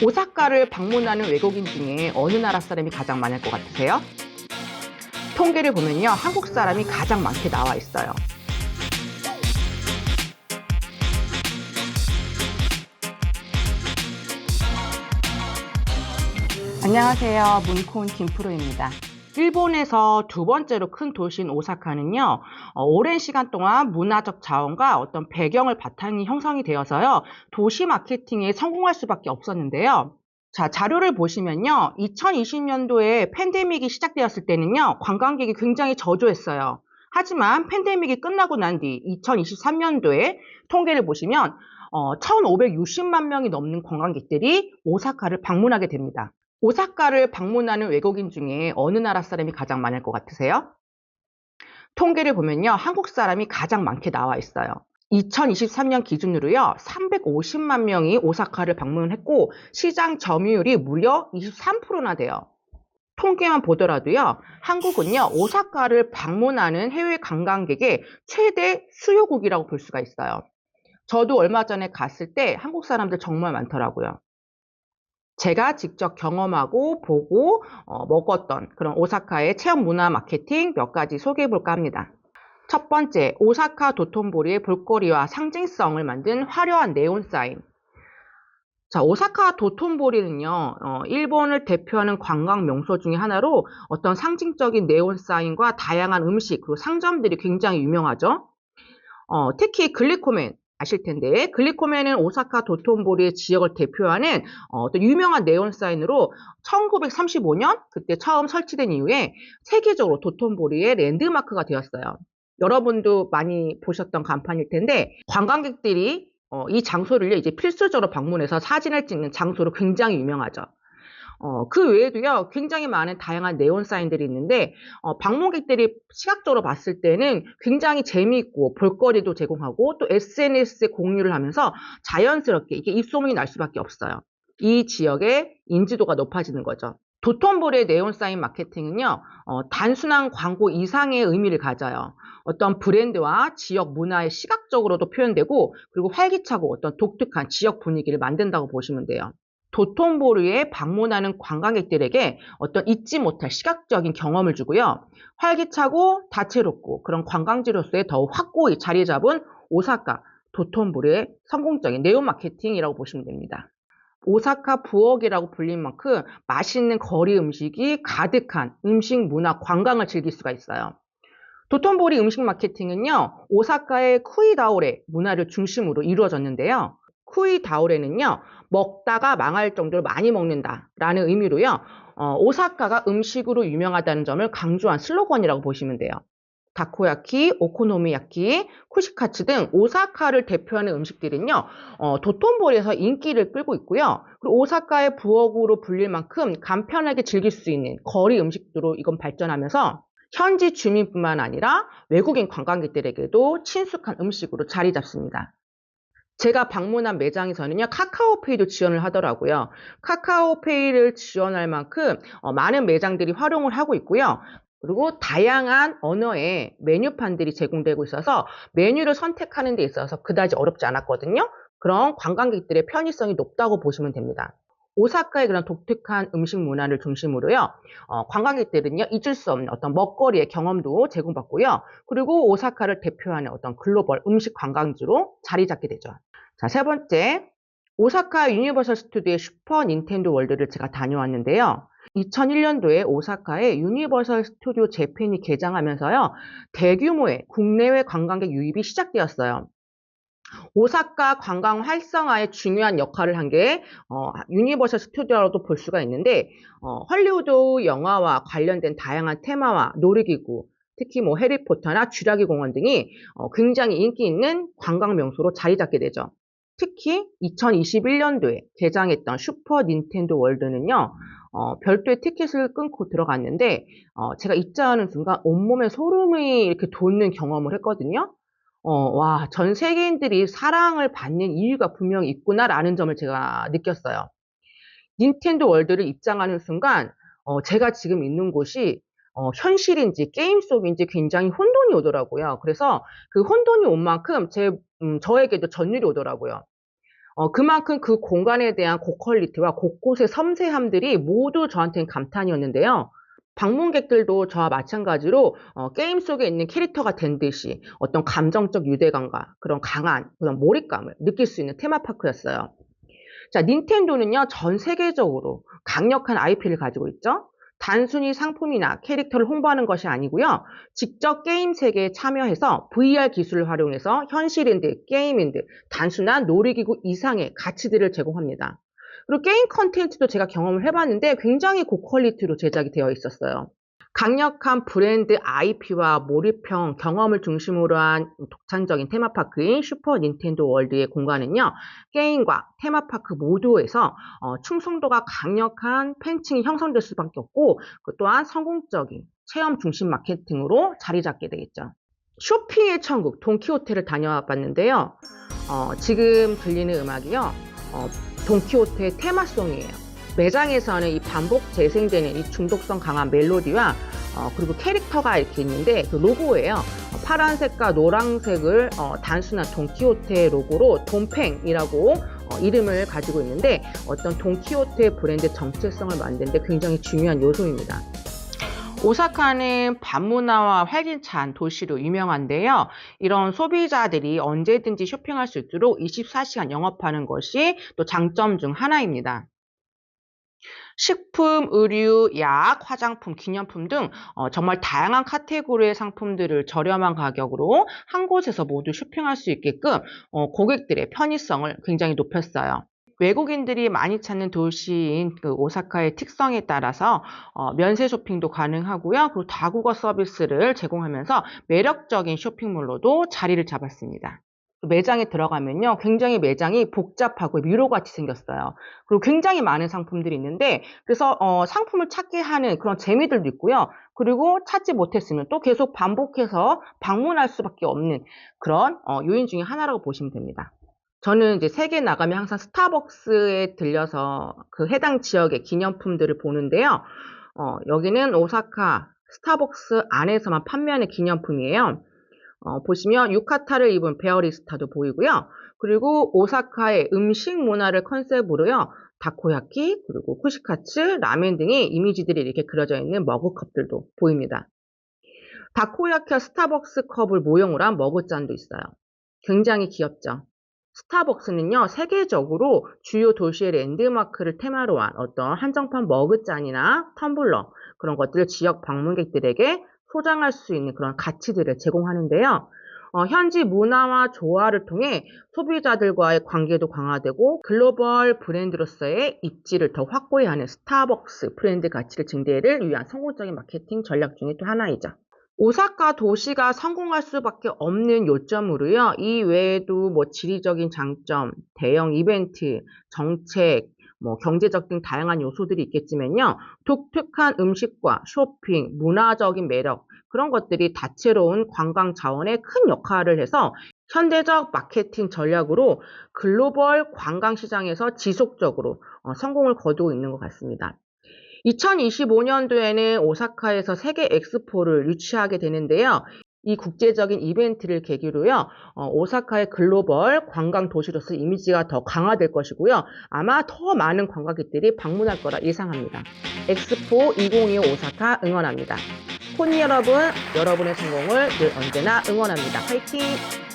오사카를 방문하는 외국인 중에 어느 나라 사람이 가장 많을 것 같으세요? 통계를 보면요, 한국 사람이 가장 많게 나와 있어요. 안녕하세요. 문콘 김프로입니다. 일본에서 두 번째로 큰 도시인 오사카는요, 오랜 시간 동안 문화적 자원과 어떤 배경을 바탕이 형성이 되어서요, 도시 마케팅에 성공할 수밖에 없었는데요. 자, 자료를 보시면요, 2020년도에 팬데믹이 시작되었을 때는요, 관광객이 굉장히 저조했어요. 하지만 팬데믹이 끝나고 난 뒤 2023년도에 통계를 보시면 1,560만 명이 넘는 관광객들이 오사카를 방문하게 됩니다. 오사카를 방문하는 외국인 중에 어느 나라 사람이 가장 많을 것 같으세요? 통계를 보면요, 한국 사람이 가장 많게 나와 있어요. 2023년 기준으로요, 350만 명이 오사카를 방문했고, 시장 점유율이 무려 23%나 돼요. 통계만 보더라도요, 한국은요, 오사카를 방문하는 해외 관광객의 최대 수요국이라고 볼 수가 있어요. 저도 얼마 전에 갔을 때 한국 사람들 정말 많더라고요. 제가 직접 경험하고 보고 먹었던 그런 오사카의 체험 문화 마케팅 몇 가지 소개해 볼까 합니다. 첫 번째, 오사카 도톤보리의 볼거리와 상징성을 만든 화려한 네온 사인. 자, 오사카 도톤보리는요, 일본을 대표하는 관광 명소 중에 하나로 어떤 상징적인 네온 사인과 다양한 음식, 그리고 상점들이 굉장히 유명하죠. 특히 글리코멘 아실 텐데, 글리코멘은 오사카 도톤보리의 지역을 대표하는 또 유명한 네온 사인으로 1935년 그때 처음 설치된 이후에 세계적으로 도톤보리의 랜드마크가 되었어요. 여러분도 많이 보셨던 간판일 텐데, 관광객들이 이 장소를 이제 필수적으로 방문해서 사진을 찍는 장소로 굉장히 유명하죠. 그 외에도요, 굉장히 많은 다양한 네온 사인들이 있는데, 방문객들이 시각적으로 봤을 때는 굉장히 재미있고 볼거리도 제공하고 또 SNS에 공유를 하면서 자연스럽게 이게 입소문이 날 수밖에 없어요. 이 지역의 인지도가 높아지는 거죠. 도톤보리의 네온 사인 마케팅은요, 단순한 광고 이상의 의미를 가져요. 어떤 브랜드와 지역 문화의 시각적으로도 표현되고, 그리고 활기차고 어떤 독특한 지역 분위기를 만든다고 보시면 돼요. 도톤보리에 방문하는 관광객들에게 어떤 잊지 못할 시각적인 경험을 주고요. 활기차고 다채롭고 그런 관광지로서의 더욱 확고히 자리 잡은 오사카 도톤보리의 성공적인 네온 마케팅이라고 보시면 됩니다. 오사카 부엌이라고 불린 만큼 맛있는 거리 음식이 가득한 음식 문화 관광을 즐길 수가 있어요. 도톤보리 음식 마케팅은요, 오사카의 쿠이다오레 문화를 중심으로 이루어졌는데요. 쿠이다오레는요, 먹다가 망할 정도로 많이 먹는다라는 의미로요, 오사카가 음식으로 유명하다는 점을 강조한 슬로건이라고 보시면 돼요. 다코야키, 오코노미야키, 쿠시카츠 등 오사카를 대표하는 음식들은요, 도톤보리에서 인기를 끌고 있고요. 그리고 오사카의 부엌으로 불릴 만큼 간편하게 즐길 수 있는 거리 음식으로 이건 발전하면서 현지 주민뿐만 아니라 외국인 관광객들에게도 친숙한 음식으로 자리 잡습니다. 제가 방문한 매장에서는요, 카카오페이도 지원을 하더라고요. 카카오페이를 지원할 만큼 많은 매장들이 활용을 하고 있고요. 그리고 다양한 언어의 메뉴판들이 제공되고 있어서 메뉴를 선택하는 데 있어서 그다지 어렵지 않았거든요. 그런 관광객들의 편의성이 높다고 보시면 됩니다. 오사카의 그런 독특한 음식 문화를 중심으로요, 관광객들은요, 잊을 수 없는 어떤 먹거리의 경험도 제공받고요. 그리고 오사카를 대표하는 어떤 글로벌 음식 관광지로 자리 잡게 되죠. 자, 세 번째, 오사카 유니버설 스튜디오의 슈퍼 닌텐도 월드를 제가 다녀왔는데요. 2001년도에 오사카에 유니버설 스튜디오 재팬이 개장하면서요, 대규모의 국내외 관광객 유입이 시작되었어요. 오사카 관광 활성화에 중요한 역할을 한 게 유니버설 스튜디오로도 볼 수가 있는데, 헐리우드 영화와 관련된 다양한 테마와 놀이기구, 특히 뭐 해리포터나 쥐라기 공원 등이 굉장히 인기 있는 관광 명소로 자리 잡게 되죠. 특히 2021년도에 개장했던 슈퍼 닌텐도 월드는요, 별도의 티켓을 끊고 들어갔는데, 제가 입장하는 순간 온몸에 소름이 이렇게 돋는 경험을 했거든요. 와, 전 세계인들이 사랑을 받는 이유가 분명히 있구나라는 점을 제가 느꼈어요. 닌텐도 월드를 입장하는 순간, 제가 지금 있는 곳이 현실인지 게임 속인지 굉장히 혼돈이 오더라고요. 그래서 그 혼돈이 온 만큼 저에게도 전율이 오더라고요. 그만큼 그 공간에 대한 고퀄리티와 곳곳의 섬세함들이 모두 저한테는 감탄이었는데요. 방문객들도 저와 마찬가지로 게임 속에 있는 캐릭터가 된 듯이 어떤 감정적 유대감과 그런 강한 그런 몰입감을 느낄 수 있는 테마파크였어요. 자, 닌텐도는요, 전 세계적으로 강력한 IP를 가지고 있죠. 단순히 상품이나 캐릭터를 홍보하는 것이 아니고요. 직접 게임 세계에 참여해서 VR 기술을 활용해서 현실인들, 게임인들, 단순한 놀이기구 이상의 가치들을 제공합니다. 그리고 게임 컨텐츠도 제가 경험을 해봤는데 굉장히 고퀄리티로 제작이 되어 있었어요. 강력한 브랜드 IP와 몰입형 경험을 중심으로 한 독창적인 테마파크인 슈퍼 닌텐도 월드의 공간은요, 게임과 테마파크 모두에서 충성도가 강력한 팬층이 형성될 수밖에 없고, 그 또한 성공적인 체험 중심 마케팅으로 자리 잡게 되겠죠. 쇼핑의 천국 돈키호테를 다녀와 봤는데요. 지금 들리는 음악이요, 돈키호테의 테마송이에요. 매장에서는 이 반복 재생되는 이 중독성 강한 멜로디와 그리고 캐릭터가 이렇게 있는데 그 로고예요. 파란색과 노란색을 단순한 돈키호테 로고로 돈팽이라고 이름을 가지고 있는데 어떤 돈키호테 브랜드 정체성을 만드는 데 굉장히 중요한 요소입니다. 오사카는 밤문화와 활기찬 도시로 유명한데요. 이런 소비자들이 언제든지 쇼핑할 수 있도록 24시간 영업하는 것이 또 장점 중 하나입니다. 식품, 의류, 약, 화장품, 기념품 등 정말 다양한 카테고리의 상품들을 저렴한 가격으로 한 곳에서 모두 쇼핑할 수 있게끔 고객들의 편의성을 굉장히 높였어요. 외국인들이 많이 찾는 도시인 그 오사카의 특성에 따라서 면세 쇼핑도 가능하고요. 그리고 다국어 서비스를 제공하면서 매력적인 쇼핑몰로도 자리를 잡았습니다. 매장에 들어가면요, 굉장히 매장이 복잡하고 뮤로같이 생겼어요. 그리고 굉장히 많은 상품들이 있는데, 그래서 상품을 찾게 하는 그런 재미들도 있고요. 그리고 찾지 못했으면 또 계속 반복해서 방문할 수밖에 없는 그런 요인 중에 하나라고 보시면 됩니다. 저는 이제 세계 나가면 항상 스타벅스에 들려서 그 해당 지역의 기념품들을 보는데요. 여기는 오사카 스타벅스 안에서만 판매하는 기념품이에요. 보시면 유카타를 입은 베어리스타도 보이고요. 그리고 오사카의 음식 문화를 컨셉으로요. 다코야키, 그리고 쿠시카츠, 라멘 등의 이미지들이 이렇게 그려져 있는 머그컵들도 보입니다. 다코야키와 스타벅스 컵을 모형으로 한 머그잔도 있어요. 굉장히 귀엽죠. 스타벅스는요, 세계적으로 주요 도시의 랜드마크를 테마로 한 어떤 한정판 머그잔이나 텀블러, 그런 것들을 지역 방문객들에게 소장할 수 있는 그런 가치들을 제공하는데요. 현지 문화와 조화를 통해 소비자들과의 관계도 강화되고 글로벌 브랜드로서의 입지를 더 확고히 하는 스타벅스 브랜드 가치를 증대를 위한 성공적인 마케팅 전략 중에 또 하나이죠. 오사카 도시가 성공할 수밖에 없는 요점으로요. 이 외에도 뭐 지리적인 장점, 대형 이벤트, 정책, 뭐 경제적 등 다양한 요소들이 있겠지만요. 독특한 음식과 쇼핑, 문화적인 매력, 그런 것들이 다채로운 관광 자원에 큰 역할을 해서 현대적 마케팅 전략으로 글로벌 관광 시장에서 지속적으로 성공을 거두고 있는 것 같습니다. 2025년도에는 오사카에서 세계 엑스포를 유치하게 되는데요. 이 국제적인 이벤트를 계기로요, 오사카의 글로벌 관광 도시로서 이미지가 더 강화될 것이고요. 아마 더 많은 관광객들이 방문할 거라 예상합니다. 엑스포 2025 오사카 응원합니다. 코니 여러분, 여러분의 성공을 늘 언제나 응원합니다. 화이팅!